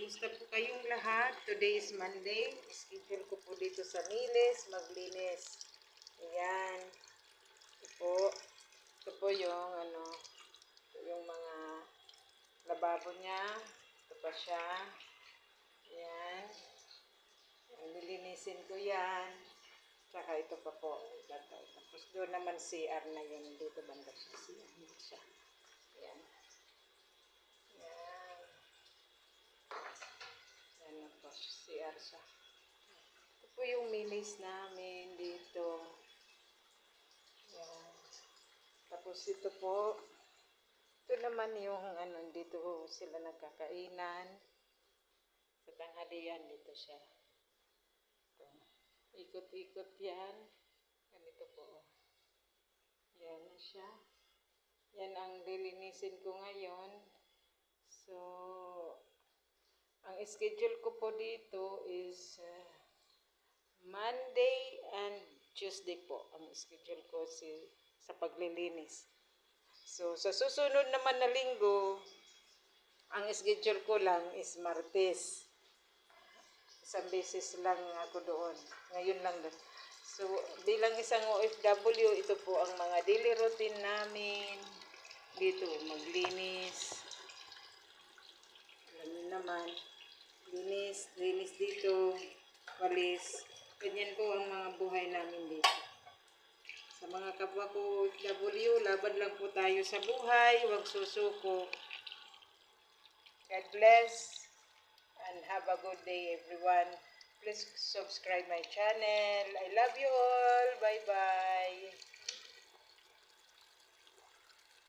Kumusta po kayong lahat? Today is Monday. Schedule ko po dito sa Miles, maglinis. Ayan. Ito po yung yung mga lababo niya. Ito pa siya. Ayan. Lilinisin ko yan. Tsaka ito pa po. Tapos doon naman CR na yun. Dito banda siya. CR siya. Ayan. Ano po, CR siya. Ito po yung minis namin dito. Yan. Tapos ito po, ito naman yung dito sila nagkakainan. Sa tanghalian dito siya. Ito. Ikot-ikot yan. Ganito po. Yan na siya. Yan ang lilinisin ko ngayon. So, ang schedule ko po dito is Monday and Tuesday po. Ang schedule ko sa paglilinis. So, sa susunod naman na linggo, ang schedule ko lang is Martes. Isang beses lang ako doon. Ngayon lang doon. So, bilang isang OFW, ito po ang mga daily routine namin. Dito, maglinis. Alam niyo naman. Linis dito, walis. Ganyan po ang mga buhay namin dito. Sa mga kapwa ko OFW, laban lang po tayo sa buhay, huwag susuko. God bless and have a good day everyone. Please subscribe my channel. I love you all. Bye-bye.